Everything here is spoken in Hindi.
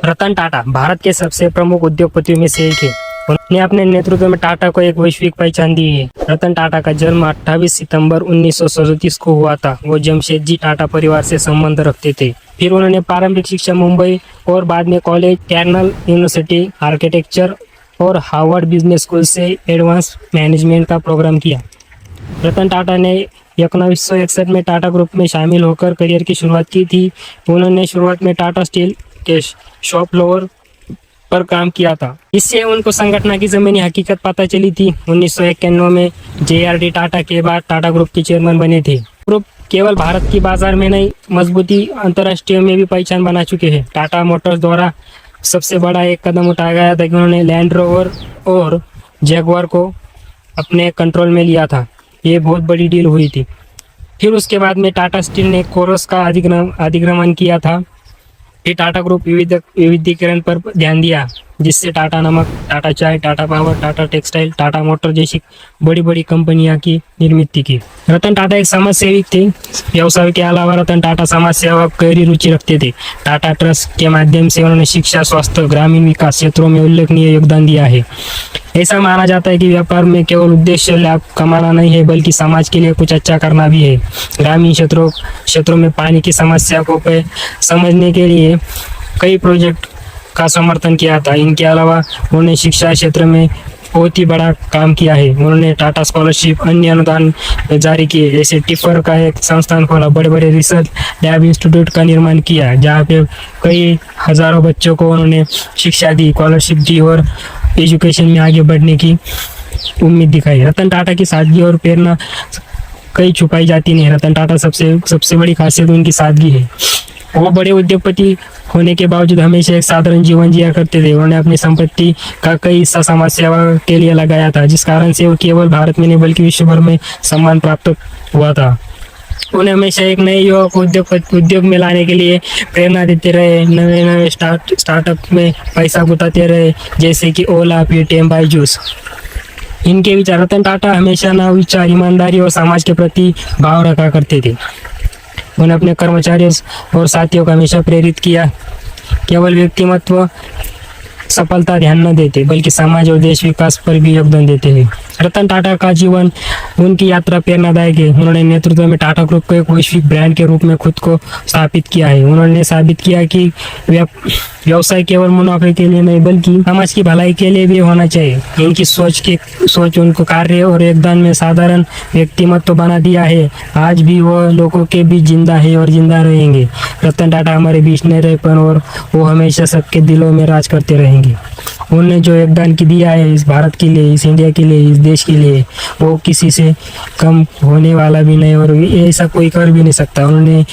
रतन टाटा भारत के सबसे प्रमुख उद्योगपतियों में से एक है। उन्होंने अपने नेतृत्व में टाटा को एक वैश्विक पहचान दी है। रतन टाटा का जन्म 28 सितंबर 1937 को हुआ था। वो जमशेदजी टाटा परिवार से संबंध रखते थे। फिर उन्होंने प्रारंभिक शिक्षा मुंबई और बाद में कॉलेज, कैर्नल यूनिवर्सिटी, आर्किटेक्चर और हार्वर्ड बिजनेस स्कूल से एडवांस मैनेजमेंट का प्रोग्राम किया। रतन टाटा ने 1961 में टाटा ग्रुप में शामिल होकर करियर की शुरुआत की थी। उन्होंने शुरुआत में टाटा स्टील के शॉप फ्लोर पर काम किया था। इससे उनको संगठन की ज़मीनी हकीकत पता चली थी। 1991 में JRD टाटा के बाद टाटा ग्रुप के चेयरमैन बने थे। ग्रुप केवल भारत की बाजार में नहीं, मजबूती अंतर्राष्ट्रीय में भी पहचान बना चुके हैं। टाटा मोटर्स द्वारा सबसे बड़ा एक कदम उठाया गया था कि उन्होंने लैंड रोवर और जैगुआर को अपने कंट्रोल में लिया था। ये बहुत बड़ी डील हुई थी। फिर उसके बाद में टाटा स्टील ने कोरस का अधिग्रहण किया था। फिर टाटा ग्रुप विविधीकरण पर ध्यान दिया, जिससे टाटा नमक, टाटा चाय, Tata power, Tata textile, Tata motor जैसी बड़ी बड़ी कंपनियां की निर्मित की। रतन टाटा एक समाज सेवक थे। व्यवसाय के अलावा रतन टाटा समाज सेवा गहरी रुचि रखते थे। टाटा ट्रस्ट के माध्यम से उन्होंने शिक्षा, स्वास्थ्य, ग्रामीण विकास क्षेत्रों में उल्लेखनीय योगदान दिया है। ऐसा माना जाता है कि व्यापार में केवल उद्देश्य लाभ कमाना नहीं है, बल्कि समाज के लिए कुछ अच्छा करना भी है। ग्रामीण क्षेत्रों में पानी की समस्या को समझने के लिए कई प्रोजेक्ट का समर्थन किया था। इनके अलावा उन्होंने शिक्षा क्षेत्र में बहुत ही बड़ा काम किया है। उन्होंने टाटा स्कॉलरशिप, अन्य अनुदान जारी किए, जैसे टिफर का एक संस्थान खोला, बड़े बड़े रिसर्च लैब इंस्टीट्यूट का निर्माण किया, जहाँ पे कई हजारों बच्चों को उन्होंने शिक्षा दी, स्कॉलरशिप दी और एजुकेशन में आगे बढ़ने की उम्मीद दिखाई। रतन टाटा की सादगी और प्रेरणा कई छुपाई जाती नहीं। रतन टाटा सबसे बड़ी खासियत उनकी सादगी है। वो बड़े उद्योगपति होने के बावजूद हमेशा एक साधारण जीवन जिया करते थे। उन्होंने अपनी संपत्ति का कई हिस्सा समाज सेवा के लिए लगाया था, जिस कारण से वो केवल भारत में नहीं बल्कि विश्व भर में सम्मान प्राप्त हुआ था। उन्हें हमेशा एक नए युवा को उद्योग में लाने के लिए प्रेरणा देते रहे, नए नए स्टार्टअप में पैसा गुताते रहे, जैसे कि ओला, पेटीएम, बायजूस। इनके विचार रतन टाटा हमेशा नवविचार, ईमानदारी और समाज के प्रति भाव रखा करते थे। उन्हें अपने कर्मचारियों और साथियों को हमेशा प्रेरित किया, केवल व्यक्तिमत्व सफलता ध्यान न देते, बल्कि समाज और देश विकास पर भी योगदान देते हैं। रतन टाटा का जीवन, उनकी यात्रा प्रेरणादायक है। उन्होंने नेतृत्व में टाटा ग्रुप को एक वैश्विक ब्रांड के रूप में खुद को स्थापित किया है। उन्होंने साबित किया कि व्यवसाय केवल मुनाफे के लिए नहीं, बल्कि समाज की भलाई के लिए भी होना चाहिए। इनकी सोच उनको कार्य और योगदान में साधारण व्यक्तिमत्व बना दिया है। आज भी वो लोगों के बीच जिंदा है और जिंदा रहेंगे। रतन टाटा हमारे बीच नहीं रहे, और वो हमेशा सबके दिलों में राज करते रहेंगे। उन्होंने जो योगदान दिया है इस भारत के लिए, इस इंडिया के लिए, इस देश के लिए, वो किसी से कम होने वाला भी नहीं और ऐसा कोई कर भी नहीं सकता। उन्होंने